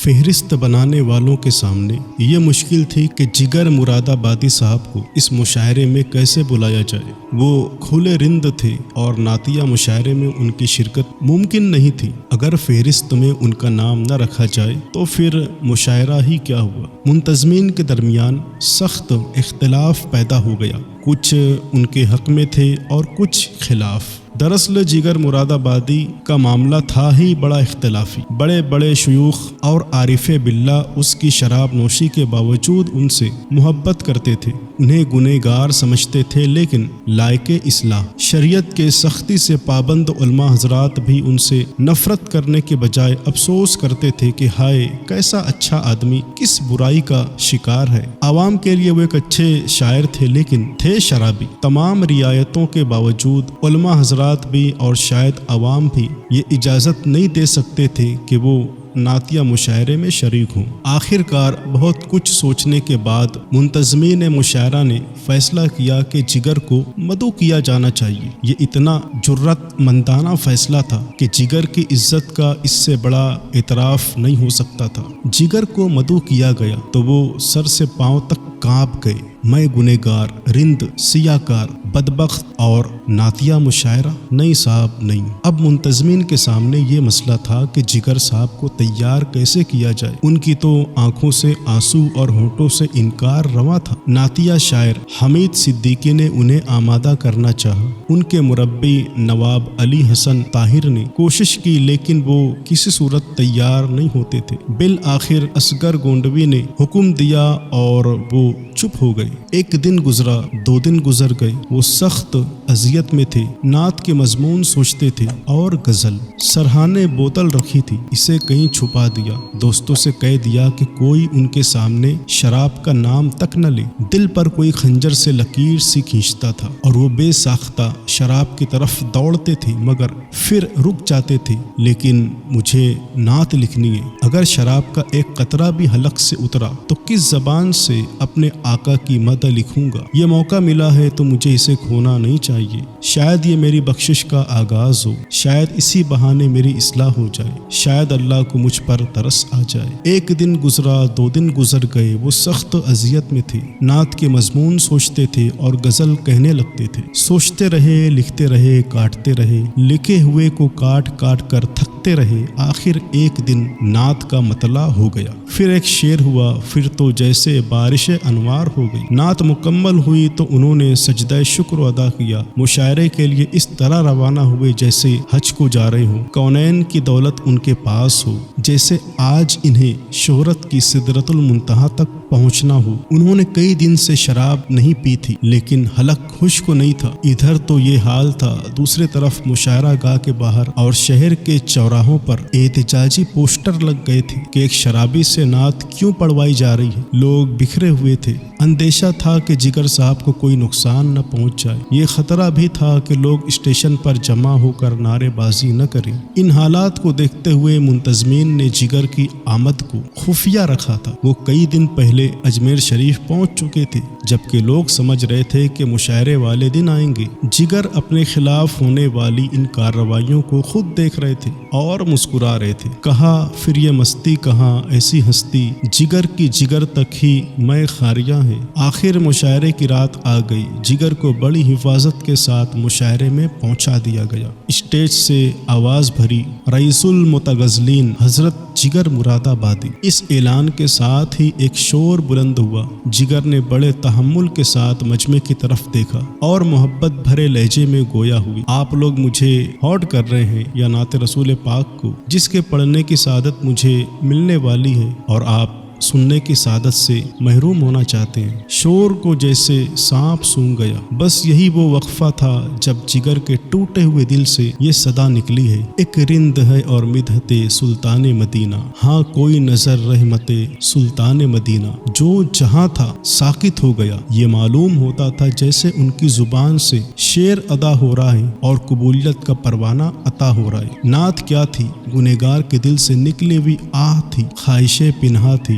فہرست بنانے والوں کے سامنے یہ مشکل تھی کہ جگر مراد آبادی صاحب کو اس مشاعرے میں کیسے بلایا جائے۔ وہ کھلے رند تھے اور نعتیہ مشاعرے میں ان کی شرکت ممکن نہیں تھی۔ اگر فہرست میں ان کا نام نہ رکھا جائے تو پھر مشاعرہ ہی کیا ہوا۔ منتظمین کے درمیان سخت اختلاف پیدا ہو گیا، کچھ ان کے حق میں تھے اور کچھ خلاف۔ دراصل جگر مراد آبادی کا معاملہ تھا ہی بڑا اختلافی۔ بڑے بڑے شیوخ اور عارف باللہ اس کی شراب نوشی کے باوجود ان سے محبت کرتے تھے، انہیں گنہگار سمجھتے تھے، لیکن لائق اصلاح شریعت کے سختی سے پابند علماء حضرات بھی ان سے نفرت کرنے کے بجائے افسوس کرتے تھے کہ ہائے کیسا اچھا آدمی کس برائی کا شکار ہے۔ عوام کے لیے وہ ایک اچھے شاعر تھے لیکن تھے شرابی۔ تمام رعایتوں کے باوجود علماء حضرات بھی اور شاید عوام بھی یہ اجازت نہیں دے سکتے تھے کہ وہ نعتیہ مشاعرے میں شریک ہوں۔ آخر کار بہت کچھ سوچنے کے بعد منتظمین مشاعرہ نے فیصلہ کیا کہ جگر کو مدعو کیا جانا چاہیے۔ یہ اتنا جرأت مندانہ فیصلہ تھا کہ جگر کی عزت کا اس سے بڑا اعتراف نہیں ہو سکتا تھا۔ جگر کو مدعو کیا گیا تو وہ سر سے پاؤں تک کانپ گئے۔ میں گنہگار، رند، سیاکار، بدبخت اور نعتیہ مشاعرہ؟ نہیں صاحب نہیں۔ اب منتظمین کے سامنے یہ مسئلہ تھا کہ جگر صاحب کو تیار کیسے کیا جائے۔ ان کی تو آنکھوں سے آنسو اور ہونٹوں سے انکار رواں تھا۔ نعتیہ شاعر حمید صدیقی نے انہیں آمادہ کرنا چاہا۔ ان کے مربی نواب علی حسن طاہر نے کوشش کی لیکن وہ کسی صورت تیار نہیں ہوتے تھے۔ بالآخر اصغر گونڈوی نے حکم دیا اور وہ چپ ہو گئے۔ ایک دن گزرا، 2 دن گزر گئے، وہ سخت اذیت میں تھے۔ نعت کے مضمون سوچتے تھے اور غزل۔ سرہانے بوتل رکھی تھی، اسے کہیں چھپا دیا۔ دوستوں سے کہہ دیا کہ کوئی ان کے سامنے شراب کا نام تک نہ لے۔ دل پر کوئی خنجر سے لکیر سی کھینچتا تھا اور وہ بے ساختہ شراب کی طرف دوڑتے تھے مگر پھر رک جاتے تھے۔ لیکن مجھے نعت لکھنی ہے۔ اگر شراب کا ایک قطرہ بھی حلق سے اترا تو کس زبان سے اپنے آقا کی مدح لکھوں گا؟ یہ موقع ملا ہے تو مجھے اسے کھونا نہیں چاہیے۔ شاید یہ میری بخشش کا آغاز ہو، شاید اسی بہانے میری اصلاح ہو جائے، شاید اللہ کو مجھ پر ترس آ جائے۔ ایک دن گزرا، 2 دن گزر گئے، وہ سخت اذیت میں تھے۔ نعت کے مضمون سوچتے تھے اور غزل کہنے لگتے تھے۔ سوچتے رہے، لکھتے رہے، کاٹتے رہے، لکھے ہوئے کو کاٹ کاٹ کر تھکتے رہے۔ آخر ایک دن نعت کا مطلع ہو گیا، پھر ایک شعر ہوا، پھر تو جیسے بارش انوار ہو گئی۔ نعت مکمل ہوئی تو انہوں نے سجدہ شکر ادا کیا۔ مشاعرے کے لیے اس طرح روانہ ہوئے جیسے حج کو جا رہے ہوں، کونین کی دولت ان کے پاس ہو، جیسے آج انہیں شہرت کی سدرۃ المنتہا تک پہنچنا ہو۔ انہوں نے کئی دن سے شراب نہیں پی تھی لیکن حلق خشک نہیں تھا۔ ادھر تو یہ حال تھا، دوسری طرف مشاعرہ گاہ کے باہر اور شہر کے چوراہوں پر احتجاجی پوسٹر لگ گئے تھے کہ ایک شرابی سے نعت کیوں پڑھوائی جا رہی ہے۔ لوگ بکھرے ہوئے تھے۔ اندیشہ تھا کہ جگر صاحب کو کوئی نقصان نہ پہنچ جائے۔ یہ خطرہ بھی تھا کہ لوگ اسٹیشن پر جمع ہو کر نعرے بازی نہ کریں۔ ان حالات کو دیکھتے ہوئے منتظمین نے جگر کی آمد کو خفیہ رکھا تھا۔ وہ کئی دن پہلے اجمیر شریف پہنچ چکے تھے جبکہ لوگ سمجھ رہے تھے کہ مشاعرے والے دن آئیں گے۔ جگر اپنے خلاف ہونے والی ان کارروائیوں کو خود دیکھ رہے تھے اور مسکرا رہے تھے۔ کہا پھر یہ مستی کہاں، ایسی ہستی جگر کی جگر تک ہی میں خاریاں ہے۔ آخر مشاعرے کی رات آ گئی۔ جگر کو بڑی حفاظت کے ساتھ مشاعرے میں پہنچا دیا گیا۔ اسٹیج سے آواز بھری، رئیس المتغزلین حضرت جگر مراد آبادی۔ اس اعلان کے ساتھ ہی ایک شور بلند ہوا۔ جگر نے بڑے تحمل کے ساتھ مجمع کی طرف دیکھا اور محبت بھرے لہجے میں گویا ہوئی، آپ لوگ مجھے ہاٹ کر رہے ہیں یا نعت رسول پاک کو جس کے پڑھنے کی سعادت مجھے ملنے والی ہے، اور آپ سننے کی سعادت سے محروم ہونا چاہتے ہیں۔ شور کو جیسے سانپ سونگھ گیا۔ بس یہی وہ وقفہ تھا جب جگر کے ٹوٹے ہوئے دل سے یہ صدا نکلی ہے، ایک رند ہے اور مدحت سلطان مدینہ، ہاں کوئی نظر رحمت سلطان مدینہ۔ جو جہاں تھا ساکت ہو گیا۔ یہ معلوم ہوتا تھا جیسے ان کی زبان سے شعر ادا ہو رہا ہے اور قبولیت کا پروانہ عطا ہو رہا ہے۔ نعت کیا تھی؟ گنہگار کے دل سے نکلی ہوئی آہ تھی، خواہش پنہا تھی،